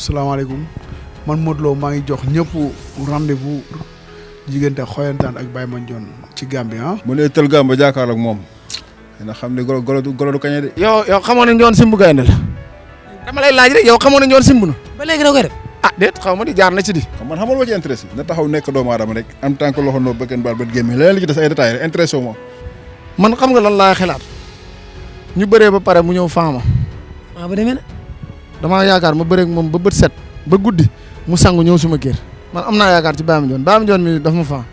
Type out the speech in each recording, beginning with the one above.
salaamaaleykum man Modou Lô maa ngi jox ñëpp rendez-vous diggante xoyantaan ak Baye Mandione ci Gambie ah. mu ne tël Gambie jàkkaarloog moom dina xam ne golo du kañe de. yow xamoon nañu woon simbu gaynde la dama lay laaj rek yow xamoon nañu woon simbu na ba léegi da koy def déet xaw ma di jaar na ci di. man xamal ma ci intéressé na taxaw nekk doomu aadama rek en tant que loxo noo bëgën baal bët gémme leneen li ci des ay détails rek intéressé wu ma. man xam nga lan laa xalaat ñu bëree ba pare mu ñëw faama. ba demee na. damaa yaakaar ma bëree ak moom ba bët set ba guddi mu sangu ñëw suma kër man am naa yaakaar ci Baye Mandione mi daf ma faa.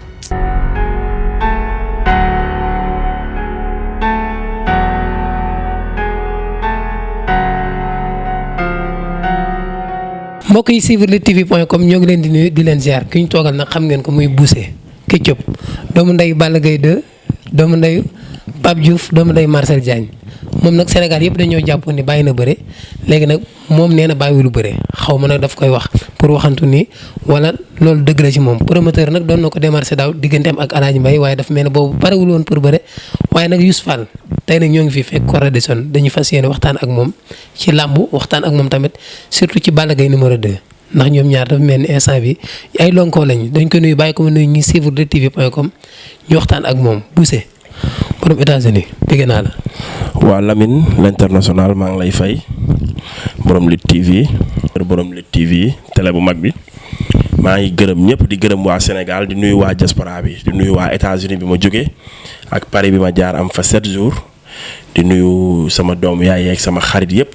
mbokk yi suivre luttetv.com ñoo ngi leen di nuyu di leen ziar ki ñu toogal nag xam ngeen ko muy Boucher Ketchup doomu ndeyu Balla Gaye 2 doomu ndeyu Pape Diouf doomu ndeyu Marcel Diagne moom nag Sénégal yëpp dañoo jàppoon ni bàyyi na bëre léegi nag moom nee na bàyyiwul bëre xaw ma nag daf koy wax pour waxantu ni wala loolu dëgg la ci moom promoteur nag doon na ko démarché daaw digganteem ak Alaaji Mbaye waaye daf mel ne boobu parewul woon pour bëre waaye nag Youssou Fall tey nag ñoo ngi fi fekk Corée de Son dañuy fas yéene waxtaan ak moom ci làmb waxtaan ak moom tamit surtout ci Balla Gaye numéro 2 ndax ñoom ñaar dafa mel ni instant bi ay lonkoo lañ dañ ko nuyu bàyyi ko ma nuyu ñuy suivre luttetv.com ñu waxtaan ak moom Boucher borom États-Unis dégg naa la. waa Lamine l'international maa ngi lay fay borom Lutte TV télé bu mag bi maa ngi gërëm ñëpp di gërëm waa Sénégal di nuyu waa diaspora bi di nuyu waa États-Unis bi ma jógee ak Paris bi ma jaar am fa 7 jours di nuyu sama doomu yaay ak sama xarit yëpp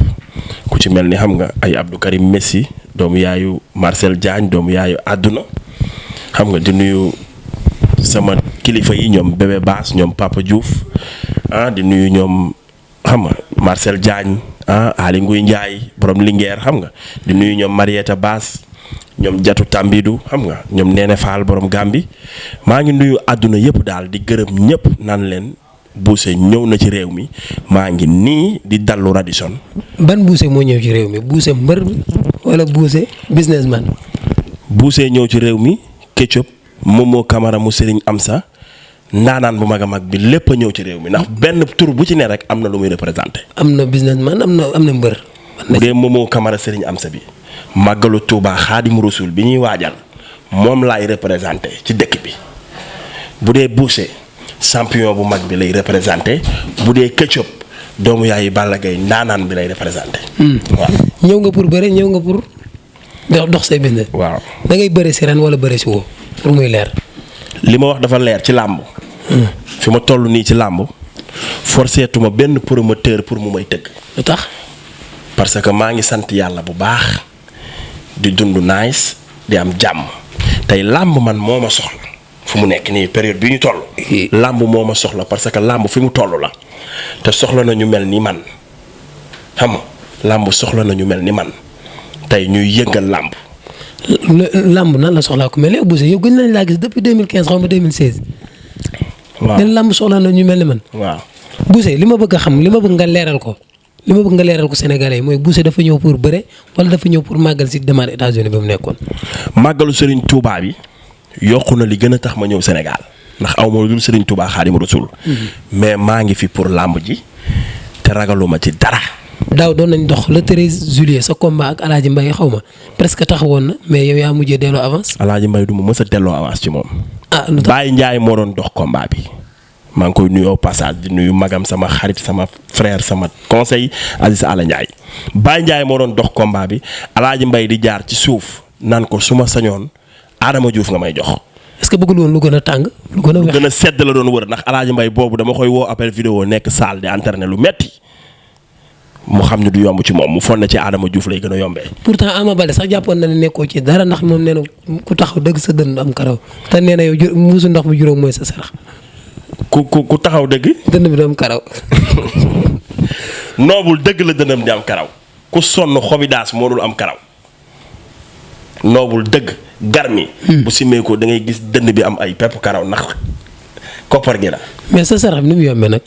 ku ci mel ni xam nga ay Abdou Karim Messi doomu yaayu Marcel Diagne doomu yaayu àdduna xam nga di nuyu sama kilifa yi ñoom bébé Baas ñoom Papa Diouf di nuyu ñoom xam nga Marcel Diagne Ali Nguy Ndiaye borom Linguère xam nga di nuyu ñoom Marietta Baas ñoom Jatu Tambidou xam nga ñoom Néné Fall borom Gambi maa ngi nuyu àdduna yëpp daal di gërëm ñëpp naan leen Boucher ñëw na ci réew mi maa ngi nii di dallu Radisson. ban Boucher moo ñëw ci réew mi Boucher mbër wala Boucher businessman. Boucher ñëw ci réew mi Ketchup Momo Camara mu Serigne Amsa ndaanaan bu mag a mag bi lépp a ñëw ci réew mi ndax benn tur bu ci ne rek am na lu muy représenté. am na businessman am na mbër. bu dee Momo Camara Serigne Amsa bi màggalu Touba Xaadimu Rasuul bi ñuy waajal moom laay représenté ci dëkk bi bu dee Boucher champion bu mag bi lay représenté bu dee Ketchup doomu yaayu Balla Gaye ndaanaan bi lay représenté. waaw ñëw nga pour bëre ñëw nga pour dox say business. waaw da ngay bëre si ren wala bëre si woo pour muy leer. li ma wax dafa leer ci làmb. fi ma toll nii ci làmb forceetuma benn promoteur pour mu may tëgg. lu tax. parce que maa ngi sant yàlla bu baax di dund nice di am jàmm tey làmb man moo ma soxla fu mu nekk nii période bi ñu toll. làmb moo ma soxla parce que làmb fi mu toll la te soxla na ñu mel ni man xam nga làmb soxla na ñu mel ni man tey ñuy yëngal làmb. làmb nan la soxlaa ko mel ni Boucher yow gën nañ laa gis depuis 2015 xaw ma 2016. waaw leen làmb soxlaa na ñu mel ni man. waaw Boucher li ma bëgg a xam li ma bëgg nga leeral ko Sénégalais yi mooy Boucher dafa ñëw pour bëre wala dafa ñëw pour màggal si demande États-Unis ba mu nekkoon. màggalu Serigne Touba bi yokku na li gën a tax ma ñëw Sénégal ndax aw ma lu dul Serigne Touba Xaadimu Rasuul mais maa ngi fi pour làmb ji te ragaluma ci dara. daaw doon nañ dox le 13 juillet sa combat ak Alaaji Mbaye xaw ma presque taxawoon na mais yow yaa mujjee delloo avance. Alaaji Mbaye du ma mës a delloo avance ci moom. lu tax Baye Ndiaye moo doon dox combat bi maa ngi koy nuyu au passage di nuyu magam sama xarit sama frère sama conseil Aziz Ala Ndiaye Baye Ndiaye moo doon dox combat bi Alaaji Mbaye di jaar ci suuf naan ko su ma sañoon Adama Diouf nga may jox. est-ce que bëggul woon lu gën a tàng. lu gën a sedd la doon wër ndax Alaaji Mbaye boobu dama koy woo appel vidéo nekk salle di entraîner lu metti mu xam ne du yomb ci moom mu fonne ci Adama Diouf lay gën a yombee. pourtant Ama Baldé sax jàppoon na ne nekkoo ci dara ndax moom nee na ku taxaw dëgg sa dënn am karaw te nee na yow muusu ndox bu juróom mooy sa sarax. ku taxaw dëgg. dënn bi du am karaw. noobul dëgg la dënnam di am karaw ku sonn xobidaas moo dul am karaw noobul dëgg garmi bu simee ko da ngay gis dënn bi am ay pepp karaw ndax koppar gi la. mais sa sarax ni mu yombee nag.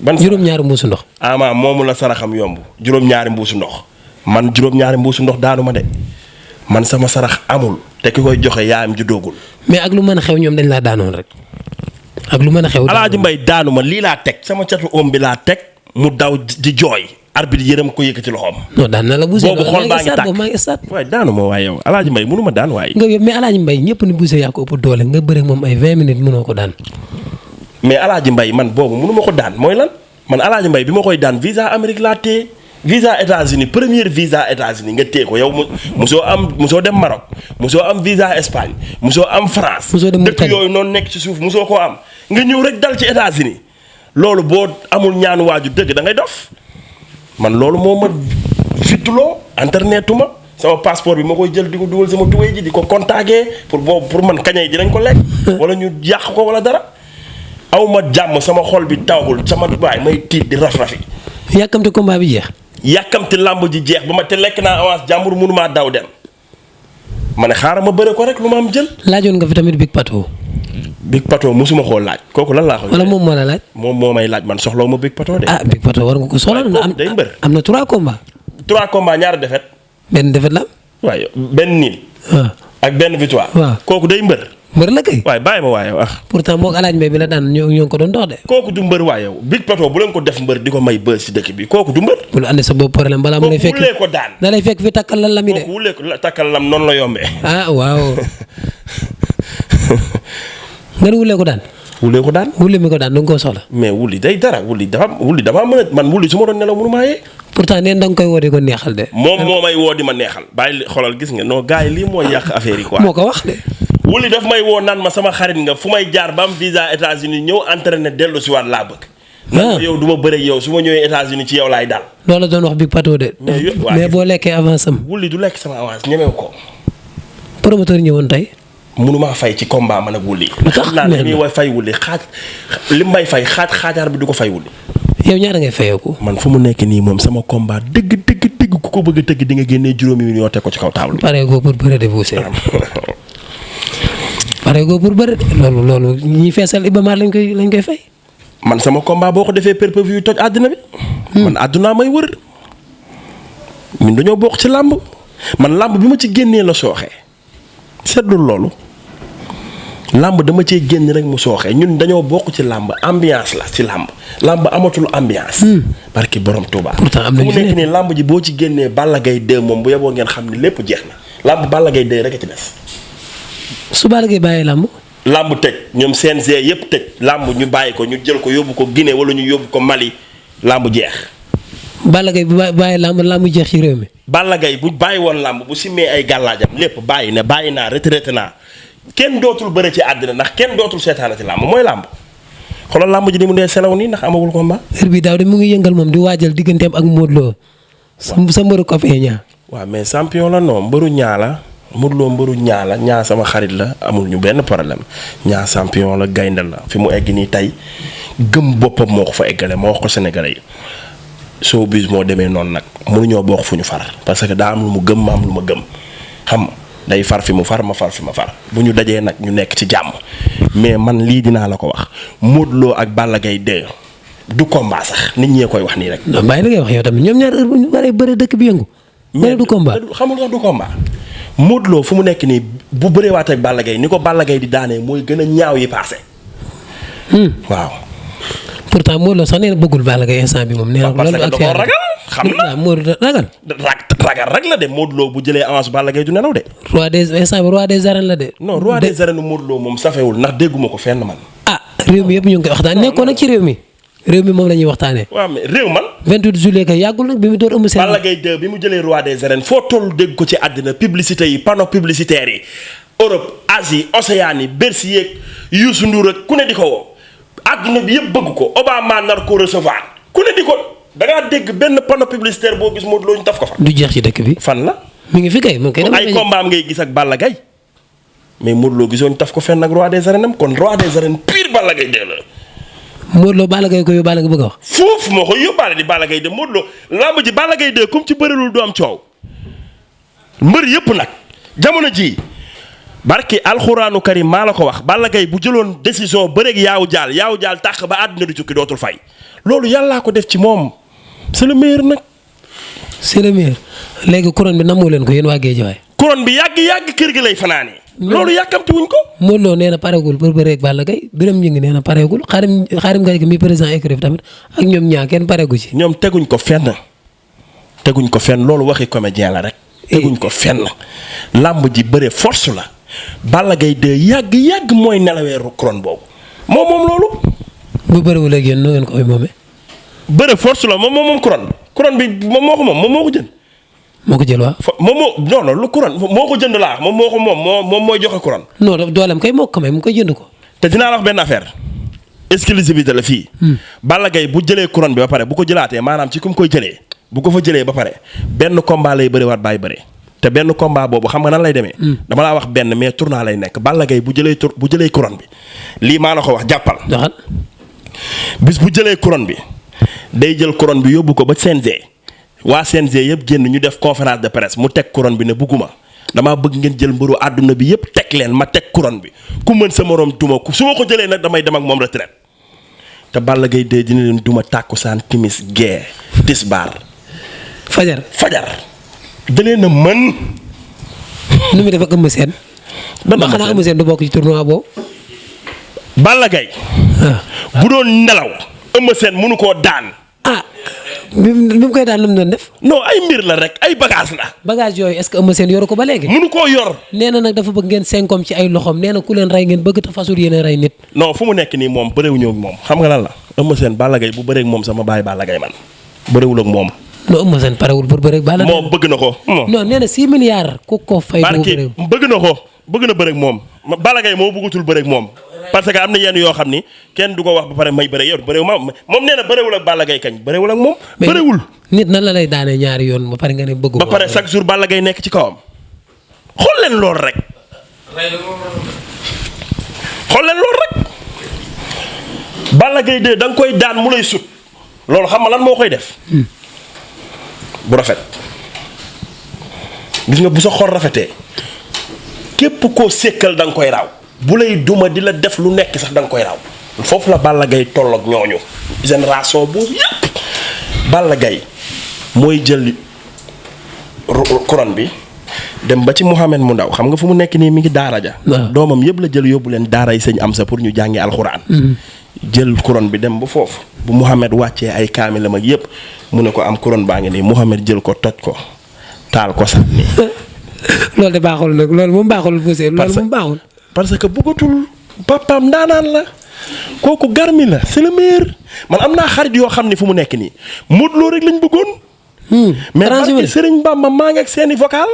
ban juróom-ñaari mbuusu ndox. ama moomu la saraxam yomb juróom-ñaari mbuusu ndox man juróom-ñaari mbuusu ndox daanu ma de man sama sarax amul te ki koy joxe yaayam ju doogul. mais ak lu mën a xew ñoom dañ laa daanoon rek ak lu mën a xew. Alaaji Mbaye daanu ma lii laa teg sama catu oom bi laa teg mu daw di jooy arbitre yërëm ko yëkkati loxoom. non daan na la Boucher. boobu xol baa ngi tàkk maa ngi stade. waaye daanu ma waaye yow Alaaji Mbay mënu ma daan waaye. nga mais Alaaji Mbay ñëpp ni Boucher yaa ko ëpp doole nga bëre moom ay 20 minutes mënoo ko daan. mais Alaaji Mbay man boobu mënu ma ko daan mooy lan man Alaaji Mbay bi ma koy daan visa Amérique laa téye visa États-Unis première visa États-Unis nga téye ko yow musoo dem Maroc musoo am visa Espagne musoo am France. musoo dem dëkk yooyu noonu nekk ci suuf musoo koo am nga ñëw rek dal ci États-Unis loolu boo amul ñaanu waaju dëgg da ngay dof man loolu moo ma fittuloo internetuma sama passeport bi ma koy jël di ko dugal sama tubéy ji di ko contacter pour man kañay dinañ ko lekk. wala ñu yàq ko wala dara. aw ma jàmm sama xol bi tawul sama baay may tiit di raf-rafi. yàkkamte combat bi jeex. yàkkamte làmb ji jeex ba ma te lekk naa avance jàmbur mënumaa daw dem ma ne xaaral ma bëre ko rek lu ma am jël. laajoon nga fi tamit Big Pato. Big Pato mosuma koo laaj kooku lan laa ko. wala moom moo la laaj. moom moo may laaj man soxlawu ma Big Pato de. ah Big Pato war nga ko soxla. day mbër am na 3 combats. 3 combats ñaari défaite. benn défaite la am. waaye benn niil. waaw ak benn victoire. waaw kooku day mbër. mbër la kay. waaye bàyyi ma waaye wax. pourtant moog Alaaji Mbay bi la daan ñoo ngi ko doon dox de. kooku du mbër waaye Big Pato bu leen ko def mbër di ko may bës si dëkk bi kooku du mbër. bu lu andi sa bopp problème balaa mu lay fekk kooku wulee ko daan. da lay fekk fi takkal lan la mi de. kooku wulee ko takkal lam noonu la yombee. ah waaw. nga ne wulee ko daan. wulee ko daan. wuli mi ko daan da nga koo soxla. mais wuli day dara wuli dafa mën a man wuli su ma doon nelaw mënu maa yee. pourtant neen da nga koy woo di ko neexal de. moom moo may woo di ma neexal bàyyi xoolal gis nga non gars yi lii mooy yàq affaire yi quoi. moo ko wax de. wuli daf may woo naan ma sama xarit nga fu may jaar ba am visa États-Unis ñëw entraîné dellu si waat laa bëgg. naan yow du ma bëre yow su ma ñëwee États-Unis ci yow laay daal. loolu doon wax Big Pato de. mais boo lekkee avance am. wuli du lekk sama avance ñemew ko. promoteur ñëwoon tey. mënumaa fay ci combat man ak wuli. lu tax xam naa ne muy fay wuli li may fay xaajaar bi du ko fay wuli. yow ñaata ngay fayeeku. man fu mu nekk nii moom sama combat dëgg ku ko bëgg a tëgg di nga génnee 5 millions teg ko ci kaw table bi. pare goo pour bëre de Boucher. pare goo pour bëre loolu ñi feesal Iba Mar lañ koy fay. man sama combat boo ko defee pay-per-view toj àddina bi. man àddunaa may wër. ñun dañoo bokk ci làmb. man làmb bi ma ci génnee la sooxee. seetlu loolu. làmb dama cee génn rek mu sooxee ñun dañoo bokk ci làmb ambiance la ci làmb. làmb amatul ambiance. barki borom Touba. pourtant am na mu nekk nii làmb ji boo ci génnee Balla Gaye 2 moom bu yeboo ngeen xam ni lépp jeex na. làmb Balla Gaye 2 rek a ci des. su Balla Gaye bàyyee làmb. làmb tëj ñoom CNG yëpp tëj làmb ñu bàyyi ko ñu jël ko yóbbu ko Guinée wala ñu yóbbu ko Mali làmb jeex. Balla Gaye bu bàyyi làmb jeex ci réew mi. Balla Gaye bu bàyyi woon làmb bu simmee ay gàllaajam lépp bàyyi naa retraité naa kenn dootul bëre ci àddina ndax kenn dootul seetaana ci làmb mooy làmb xoolal làmb ji ni mu dee selaw nii ndax amagul combat. heure bi daaw de mu ngi yëngal moom di waajal digganteem ak Modou Lô. sa mbëru ko fee ñaa. waaw mais champion la non mbëru ñaa la Modou Lô mbëru ñaa la ñaa sama xarit la amul ñu benn problème ñaa champion la gaynde la fi mu egg nii tey gëm boppam moo ko fa eggale ma wax ko Sénégalais yi soo bis moo demee noonu nag mënuñoo bokk fu ñu far parce que daa am lu mu gëm ma am lu ma gëm xam day far fi mu far ma far fi ma far bu ñu dajee nag ñu nekk ci jàmm mais man lii dinaa la ko wax Modou Lô ak Balla Gaye 2 du combat sax nit ñee koy wax nii rek. non bàyyi la ngay wax yow tamit ñoom ñaar heure bu ñu waree bëre dëkk bi yëngu. mais du combat xamul sax du combat. Modou Lô fu mu nekk nii bu bëreewaat ak Balla Gaye ni ko Balla Gaye di daanee mooy gën a ñaaw yi paase. waaw. pourtant Modou Lô sax nee na bëggul Balla Gaye instant bi moom. nee na parce que da koo ragal xam na Modou ragal. ragal rek la de Modou Lô bu jëlee avance Balla Gaye du nelaw de. roi des arènes la de. non roi des arènes Modou Lô moom safewul ndax dégguma ko fenn man. ah réew mi yëpp ñu ngi koy waxtaan nekkoon nag ci réew mi. réew mi moom la ñuy waxtaanee. waaw mais réew man. 28 juillet kay yàggul nag bi mu door Eumeu Sène. Balla Gaye 2 bi mu jëlee roi des arènes foo toll dégg ko ci àddina publicité yi panneau publicitaire yi Europe Asie Océanie Bercy yeeg Youssou Ndour ak ku ne di ko woo. àdduna bi yëpp bëgg ko Obama nar ko recevoir ku ne di ko da ngaa dégg benn panneau publicitaire boo gis Modou Lô ñu taf ko fa. du jeex ci dëkk bi. fan la. mi ngi fi kay moom kay dama ay combat am ngay gis ak Balla Gaye mais Modou Lô gisoo ñu taf ko fenn ak roi des arènes am kon roi des arènes pire Balla Gaye 2 la. Modou Lô Balla Gaye ko yóbbaale nga bëgg a wax. foofu moo ko yóbbaale di Balla Gaye 2 Modou Lô lamb ji Balla Gaye 2 comme ci bërilul du am coow mbër yëpp nag jamono ji barki alxuraanu karim maa la ko wax Balla Gaye bu jëloon décision bëreeg yaawu jaal tàq ba àdduna di tukki dootul fay loolu yàllaa ko def ci moom c'est le meilleur nag. c'est le meilleur léegi couronne bi namoo leen ko yéen waa Guédiawaye. couronne bi yàgg kër gi lay fanaane loolu yàkkamti wuñ ko. Modou Lô nee na pareegul pour bëreeg Balla Gaye Birame Ngingue nee na pareegul xaarim nga mi président écurie tamit ak ñoom ñaa kenn pareegu ci. ñoom teguñ ko fenn teguñ ko fenn loolu waxi comédien la rek. teguñ ko fenn. làmb ji bëre force la. Balla Gaye de yàgg mooy nelawee couronne boobu moom loolu. bu bëriwul ak yéen noo ngeen ko koy moomee. bëre force la moom couronne bi moom moo ko jënd. moo ko jël waaw. non lu couronne moo ko jënd laa moom moom mooy joxe couronne. non dooleem kay moo ko may mu koy jënd ko. te dinaa la wax benn affaire exclusivité la fii. Balla Gaye bu jëlee couronne bi ba pare bu ko jëlaatee maanaam ci ku mu koy jëlee bu ko fa jëlee ba pare benn combat lay bëri waat bàyyi bëri te benn combat boobu xam nga nan lay demee. dama laa wax benn mais tournoi lay nekk Balla Gaye bu jëlee couronne bi lii maa la ko wax jàppal. bis bu jëlee couronne bi day jël couronne bi yóbbu ko ba CNG waa CNG yëpp génn ñu def conférence de presse mu teg couronne bi ne bugguma damaa bëgg ngeen jël mbëru àdduna bi yëpp teg leen ma teg couronne bi ku mën sa morom duma su ma ko jëlee nag damay dem ak moom retraite te Balla Gaye de dina leen duma tàkkusaan timis gee tisbaar fajar da leen a mën. nu muy def ak Eumeu Sène. ba xanaa Eumeu Sène du bokk ci tournoi boobu. Balla Gaye bu doon nelaw Eumeu Sène mënu koo daan. bi mu koy daan lu mu doon def. non ay mbir la rek ay bagage la. bagage yooyu est-ce que Eumeu Sène yoru ko ba léegi. mënu koo yor. nee na nag dafa bëgg ngeen senkom ci ay loxoom nee na ku leen rey ngeen bëgg te fasul yéen rey nit. non fu mu nekk nii moom bëreewuñu ak moom xam nga lan la Eumeu Sène Balla Gaye bu bëree ak moom sama baay Balla Gaye man bëreewul ak moom. non Eumeu Sène parewul pour bëre ak Balla Gaye. moom bëgg na ko. non nee na 6 milliards ku ko fay. bëgg na bëre ak moom Balla Gaye moo bëggatul bëre ak moom parce que am na yenn yoo xam ni kenn du ko wax ba pare may bëre yow bëreewu ma moom nee na bëreewul ak Balla Gaye kañ bëreewul ak moom. bëreewul nit nan la lay daanee ñaari yoon ba pare nga ne bëggu. ba pare chaque jour Balla Gaye nekk ci kawam xool leen loolu rek. Balla Gaye de da nga koy daan mu lay sut loolu xam nga lan moo koy def. bu rafet gis nga bu sa xol rafetee képp koo sékkal da nga koy raaw. bu lay duma di la def lu nekk sax da nga koy raw foofu la Balla Gaye toll ak ñooñu génération boobu yépp Balla Gaye mooy jël couronne bi dem ba ci Mouhamed mu ndaw xam nga fu mu nekk nii mi ngi daara ja doomam yëpp la jël yóbbu leen daara yi sëñ am sa pour ñu jàngi alxuraan jël couronne bi dem ba foofu bu Mouhamed wàccee ay kaamilam ak yëpp mu ne ko am couronne baa ngi nii Mouhamed jël ko toj ko taal ko sànni. loolu de baaxul nag loolu moom baaxul Boucher loolu moom baaxul. parce que bëggatul papaam ndaanaan la kooku garmi la c'est le meilleur man am naa xarit yoo xam ne fu mu nekk nii Modou Lô rek lañ bëggoon. mais barke Serigne Bamba maa ngi ak seeni vocal.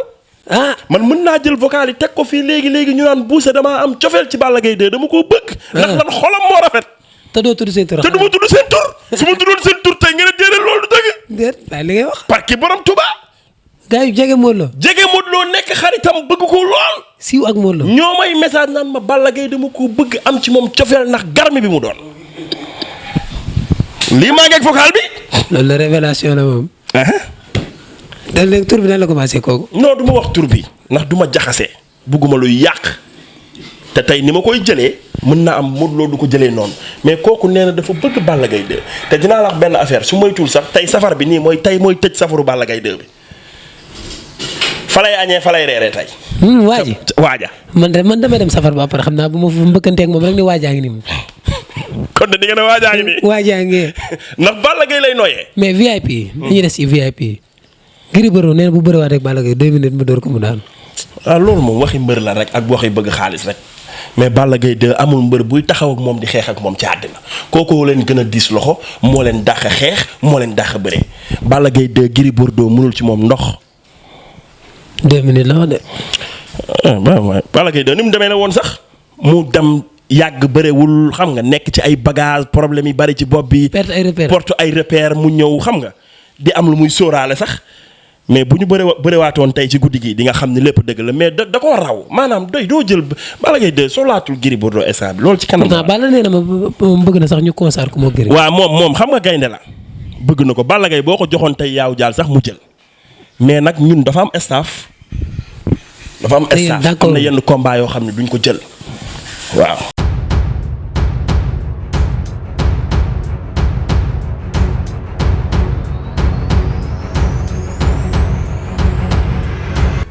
man mën naa jël vocal yi teg ko fii léegi ñu naan Boucher damaa am cofeel ci Balla Gaye 2 dama koo bëgg. ndax lan xolam moo rafet. te doo tudd seen tur. te du ma tudd seen tur. su ma tuddoon seen tur tey nga ne déedéet loolu du dëgg. déet waaye li ngay wax. parce que borom Touba. gars yu jege Modou Lô. jege Modou Lô nekk xaritam bëgg ko lool. siiw ak Modou Lô. ñoo may message naan ma Balla Gaye dama ko bëgg am ci moom cofeel ndax garmi bi mu doon. lii maa ngi ak vocal bi. loolu la révélation la moom. da léegi tur bi nan la commencé kooku. non du ma wax tur bi ndax du ma jaxase. bugguma luy yàq. te tey ni ma koy jëlee mën naa am Modou Lô du ko jëlee noonu mais kooku nee na dafa bëgg Balla Gaye 2 te dinaa la wax benn affaire su moytuwul sax tey safar bi nii mooy tëj safaru Balla Gaye 2 bi. fa lay añee fa lay reeree tey. waaja. man damay dem safar ba après xam naa bu ma mbëkkanteeg moom rek ni waajaa ngi nii. kon de di ngeen a waajaa ngi nii. waajaa ngi. ndax Balla Gaye lay nooyee. mais VIP yi. dañuy des ci VIP yi. Gris Bordeaux nee na bu bëriwaat rek Balla Gaye 2 minutes mu door ko mu daan. loolu moom waxi mbër la rek ak waxi bëgg xaalis rek mais Balla Gaye 2 amul mbër buy taxaw ak moom di xeex ak moom ci àddina kooku leen gën a diis loxo moo leen dàq xeex moo leen dàq bëre Balla Gaye 2 Gris Bordeaux mënul ci moom ndox. 2 minutes la wax de. Balla Gaye 2 ni mu demee la woon sax mu dem yàgg bërewul xam nga nekk ci ay bagage problème yi bari ci bopp bi. porte ay repère mu ñëw xam nga di am lu muy sóoraale sax mais bu ñu bërewaatoon tey ci guddi gi di nga xam ne lépp dëgg la mais da koo raw maanaam doo jël Balla Gaye 2 solaatul Gris Bordeaux instant bi loolu ci kanam. pourtant Balla nee na ma bëgg na sax ñu concert ko moo Gris. waaw moom xam nga gaynde la bëgg na ko Balla Gaye boo ko joxoon tey yaaw jaal sax mu jël mais nag ñun dafa am staff. am na yenn combat yoo xam ne duñ ko jël waaw.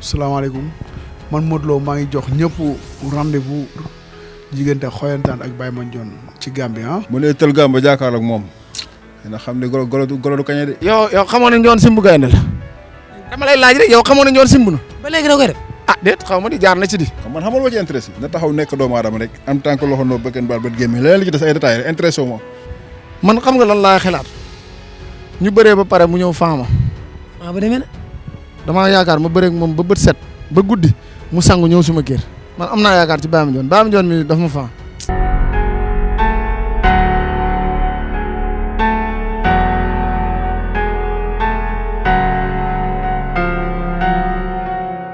salaamaaleykum man Modou Lô maa ngi jox ñëpp rendez-vous diggante xoyantaan ak Baye Mandione ci Gambie mu ne tël Gambie jàkkaarloog moom dina xam ne golo du kañe de. yow xamoon nañu woon simbu gaynde la. dama lay laaj rek yow xamoon na ñoon simb na. ba léegi da koy def. ah déet xaw ma di jaar na ci di. man xamal ma ci intéressé na taxaw nekk doomu aadama rek en tant que loxo noo bëgën baal bët gémmi leneen li ci des ay détails rek intéressé wu ma. man xam nga lan laa xalaat ñu bëree ba pare mu ñëw faama. ah ba demee na. damaa yaakaar ma bëree ak moom ba bët set ba guddi mu sangu ñëw suma kër man am naa yaakaar ci Baye Mandione mi daf ma faa.